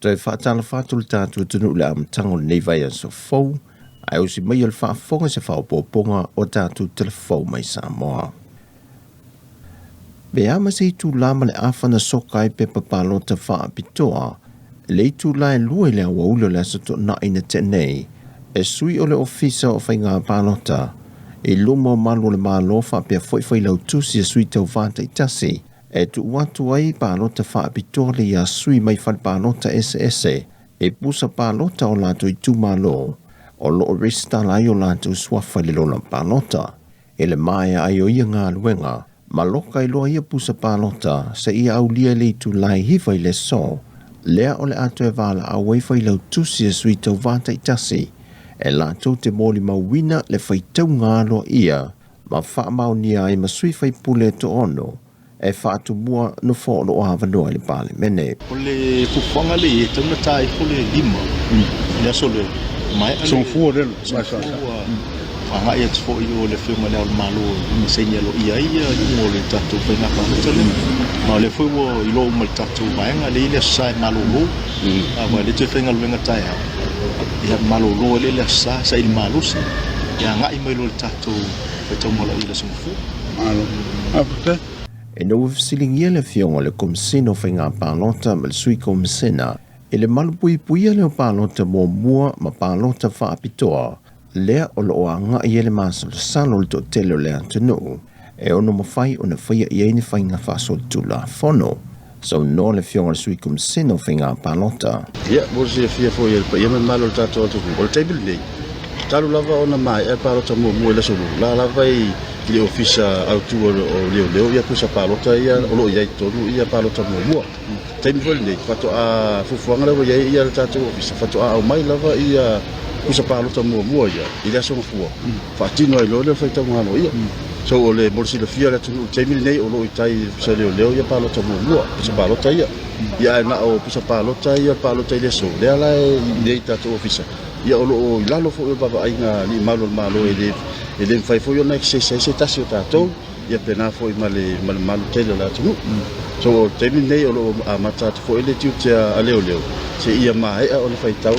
Toi whaatala whātul tātua tunu le amtango nei vai an so fau, ai o si mai al whaafonga se whaopoponga o tātua telefau mai Samoa. Be ama se i tū lama le awhana soka i pepa palota whaapitoa, le i tū lai lua i le awaulo le asato na ina tenei, e sui o le ofisa o whainga palota, e lumo malu le malo whaapea whai lau tusi e sui tau vata i tasi, e tu watu ai palota whaapitoa le ia sui mai whal palota SS, e pusa palota o lato i tū malo, o loo resta lai o lato swafa le lona palota, e le mai ai o ia ngā luenga, maloka i loa ia pusa palota sa ia au lia le tu lai hiva i le so, lea o le ato e vala a waifa i lau tusi e sui tau vata i tasi, e lato te moli mawina le fai tau ngalo ia, ma wha mau nia ai ma sui fai pule to ono, e whaatu mua no who'olo o havanoa i le pale mene. O le fuwhanga le e tauna tai ko le lima, le aso le mai ale. Son fua relo, mai fua. Whanga ia tfo i o le whiunga leo le malo, i seini alo ia ia, i mo le tatu whainga whanata le. Ma le whiunga i lo ma le tatu vaenga, le ile asai malo lo, awa le te whainga luenga tai hao. Ia malo lo le ile asai, sa ili malo si. Ia ngai mai lo le tatu, whaitau mola i le son fua. Malo, apute. E no whasilingia le whionga le komsino whainga palota ma le sui komsina, e le malupui puia leo palota mua ma palota whaapitoa, lea o lo a nga i ele masalo salo le to telo le antunu, e ono mawhai o na whaia i eini whainga whasol tula fono, so no le whionga le sui komsino whainga palota. Ia, mosi e fia fo i ele pa, ia me malo le tato atu, o le table nei, talu lava o na mai e palota mua le solo, la lava i le ofisa autu o leo ia pusa palota ia o lo ia tonu ia palota mua taimi foi nei fato a fufuanga lava ia le tatu ofisa fato a au mai lava ia pusa palota mua ia so fua fatino ai lo le faita ngalo ia so o le morsi le fia le tunu taimi nei o lo itai pusa leo ia palota mua pusa palota ia na o pusa palota ile so le ala nei tatu ofisa ia o lo ilalo fo o baba ainga ni malo e le fai foi ona se tasi o tatou ia pena foi male tele la tunu so temi nei o lo amata foi le tiu tia aleo se ia mai o le fai tau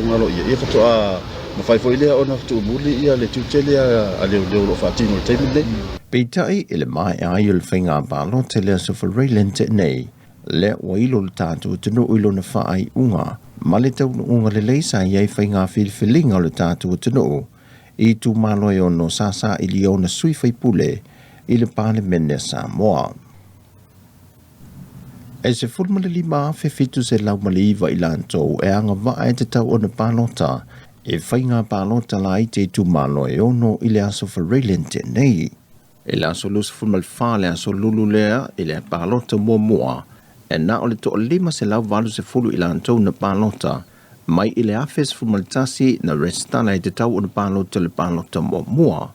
ngalo ia fato a ma fai foi le ona tu muli ia le tiu tele aleo lo fatino temi nei Peitai ele mai ai o le whainga balo te lea so whareilente nei, le wailo le tātou tunu uilo na whaai unga, ma le tau unga le leisa iai whainga whiwhilinga o le tātou tunu, i tu maloi o no sasa i li o na sui whaipule i le pāle mene Samoa. E se fulma le lima whiwhitu se lau maliva i lantou e anga waa e te tau o na pālota, e whainga pālota la i te tu maloi o no i le aso whareilente nei. E le aso lusa fulma le wha le aso lulu lea i le pālota mua, e na o le to o lima se lau valu se fulu i lantou na pālota, mai i le afes fumaltasi na restana i te tau o le palota mua.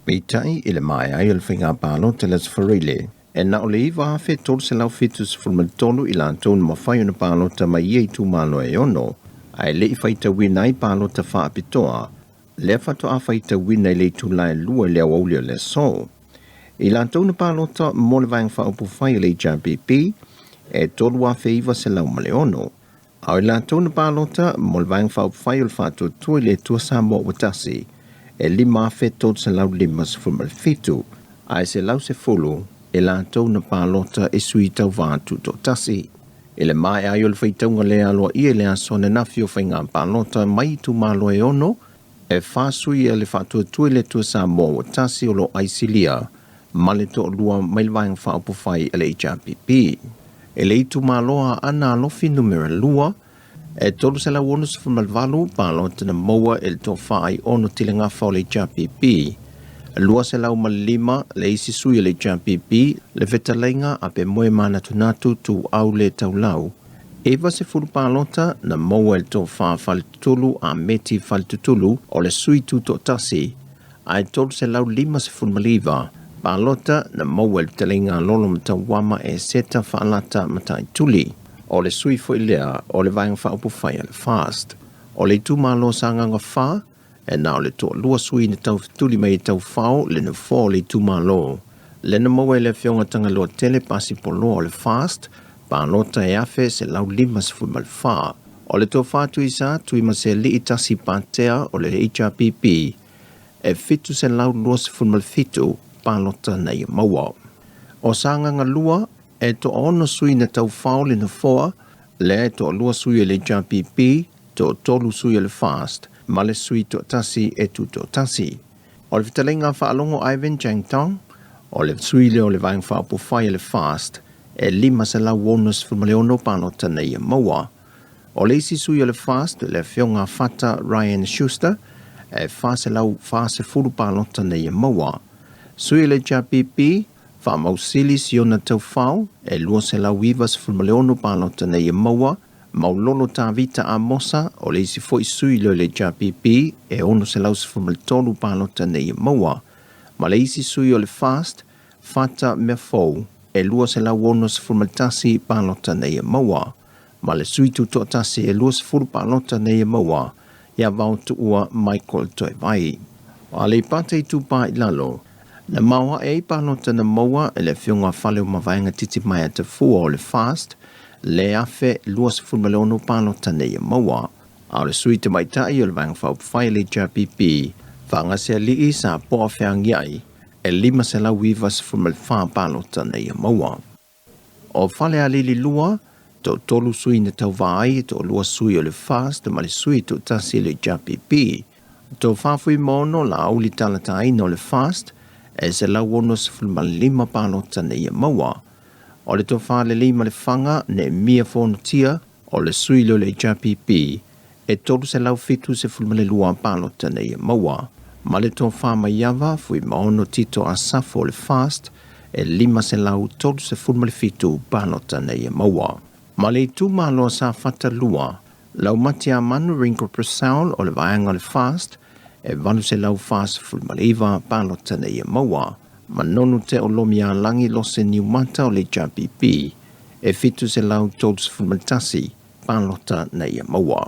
Peitai i le mai ai o le whainga palota le sfarile. E na o le iwa afe tolu se lau fitus fumaltolu i lantou na mawhai o na palota mai iei tu malo e ono. Ai le i whaita wina i palota whaapitoa. Le whato a whaita wina i le tu lai lua le awaulio le so. I lantou na palota mo le vang whaupu whai le JPP, e tolu afe iwa se lau male ono. Au la tona palota mo le vang whau whai o le whātua tui le tua Samoa watasi, e lima fe tot se lau lima se fulma le fitu, ai se lau se fulu, e la tona palota e sui tau vātu to tasi. E le mai ai o le whaitaunga le aloa i e le asone nafi o whainga palota mai tu malo e ono, e whāsui e le whātua tui le tua Samoa watasi o lo aisilia, ma le to lua mai le vang whau pufai e le HRPP. E le itu maloa ana alofi numera lua, e tolu se la wonu se fumalvalu palota na moa e le to whaai ono tile ngafa o le JPP. Lua se lau malima le isi sui le JPP, le vetalenga a pe moe mana tunatu tu au le taulau. Eva se fulu palota na moa e le to wha falitutulu a meti falitutulu o le sui tu to tasi. Ai tolu se lau lima se fulmaliva, palota na mauel telinga lolo mtawama e seta whaalata matai tuli. O le sui fo ilea o le vainga whaupu whai le fast. O le tu malo sanganga wha, e na o le to lua sui ni tau tuli mai tau whao le na fo le tu malo. Le na mauel le whionga tanga loa tele pasi polo o le fast, palota e afe se lau lima se fu mal wha. O le tō whātui sa tui ma se li itasi pātea o le HRPP e fitu se lau lua se funmal fitu pālota nei maua. O sanga ngā lua e to ono sui na tau whao le na foa le e to lua sui le HRPP to tolu sui le fast ma le sui to tasi e tu to tasi. O le vitalenga whaalongo Ivan Jangtong o le sui leo le vaing whaapu whai le fast e lima se lau wonus fulmaleono pālota nei maua. O le isi sui le fast le whionga whata Ryan Schuster e whase lau whase furu pālota nei maua. Sui le JPP whamausili si ona tau whao e lua se lau wivas fulmaleono pālota nei maua maulolo tā vita a mosa o le isi foi sui le JPP e ono se lau se fulmaletonu pālota nei maua. Ma le isi sui o le fast whata me fau e lua se lau ono se fulmaletasi pālota nei maua. Ma le sui tu tōtasi e lua se furu pālota nei maua ia vau tu ua Michael toi vai. O ale pate tu pā i lalo, na maua e pālota na maua e le whionga whale o mawainga titi mai a te fua o le fast, le afe lua se furu maleono pālota nei maua. A le sui te maitai o le vainga whau whai le JPP, whanga se li sa poa whiangiai, e lima se lau wiva se furu male pālota nei maua. O whale a lili lua, to tolu sui na tau vai, to lua sui o le fast, ma le sui to tasi le JPP. To whawhui mono la auli talatai no le fast, e se lau ono se fulma lima pālota nei maua. O le to whale lima le whanga ne mia whono tia, o le sui lo le JPP, e tolu se lau fitu se fulma le lua pālota nei maua. Ma le to whama iawa, fui maono tito a safo le fast, e lima se lau tolu se fulma le fitu pālota nei maua. Ma le tu malo sa fata lua, lau mati a manu rinko presaul o le vaenga le fast, e valu se lau fast fulmaliva pālota nei maua, ma nonu te o lomi a langi lo se niumata o le JPP, e fitu se lau tolus fulmalitasi pālota nei maua.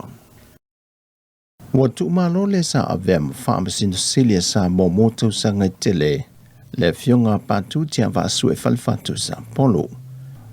Ua tu malo le sa avem whaamasino silia sa mo moto sa ngai tele, le whionga pātu tia vasu e falfatu sa polo.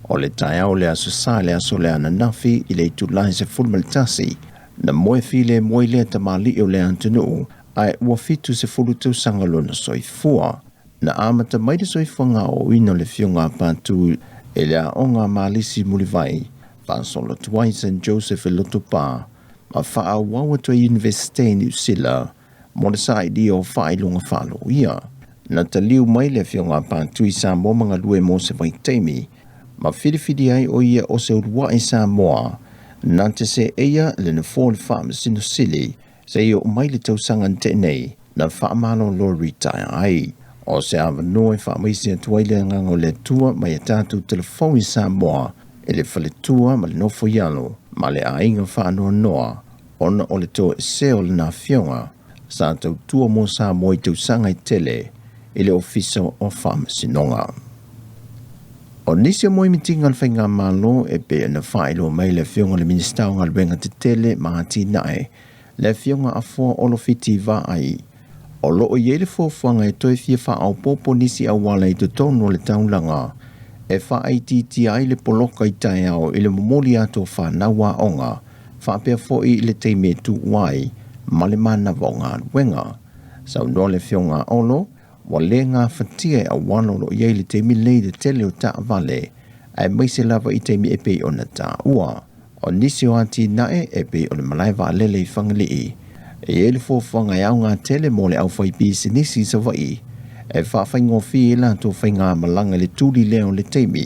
O le tae au le aso sa le aso le ananafi i le tulai se fulmalitasi, na moe file moe le tamali o le antunu, ai ua fitu se fulutu sangalona soifua. Na amata maide soifanga o ino le whionga pātu e le aonga malisi mulivai, pansolo tuai St. Joseph e Lotopa, ma wha wawa to Universite New Sila, mo le sa idi o whailunga whalo ia. Na taliu mai le whionga pātu i sa momanga lue mo se vai teimi, ma whiriwhiri ai o ia o se urua i Samoa, nā te se eia le na fōle whaamasino sili, se ia o mai le tausangan te nei, na whaamalo lo retire ai. O se awa noe whaamaisi atuai le ngango le tua mai a tātou telefon i Samoa, e le whale tua ma le nofo ialo, ma le ainga whaanoa noa, ona o le toa e seo le nā whionga, sa tau tua mo Samoa i tausanga i tele, e le ofiso o whaamasinonga. O nisi o moi mitinga le whainga malo e pe na whaelo mai le whionga le ministau ngā luenga te tele mahati nae, le whionga a fua olofiti wa ai. O loo i ele fuafuanga e toi fia wha au popo nisi au wala i te tono le taulanga, e wha ai titi ai le poloka i tae au i le momoli ato wha nawa onga, wha pia fo i le teime tu wai, ma le mana vonga luenga. Sau no le whionga olo, wa le ngā whatia a wanolo i eile te milei de tele o ta vale, ai maise lava i te mi epe o na ta ua. O nisi o ati nae epe o le malaiva lele i whangalii, e ele fōwhanga au ngā tele mo le au whaipi se nisi sa vai, e whawhaingo fi e lato whainga malanga le tūri leo le teimi,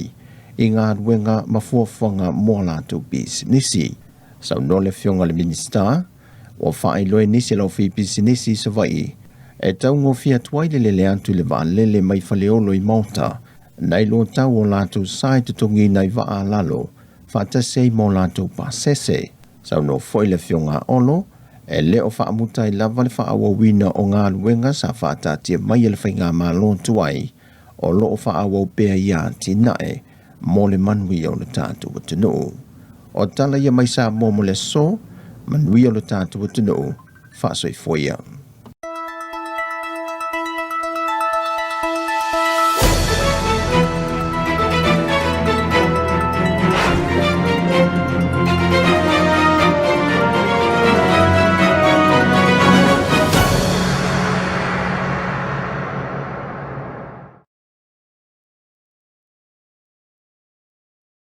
i ngā ruenga ma fōwhanga mo lato bis nisi. Sau no le whionga le minista, o whaeloe nisi lau whaipi se nisi sa vai, e tau ngō fia tuai le antu le waa lele mai whaleolo i Malta, nei lo tau o lato sai tutongi nei waa lalo, whatasei mo lato pasese. Sau no foi le whionga olo, e leo whaamutai lava le whaawawina o ngā ruenga sa whaatatia mai le whainga mālon tuai, o loo whaawau pēa ia tinae, mo le manui o le tātu watunu. O tala ia mai sa mo le so, manui o le tātu watunu, whaasoi foia.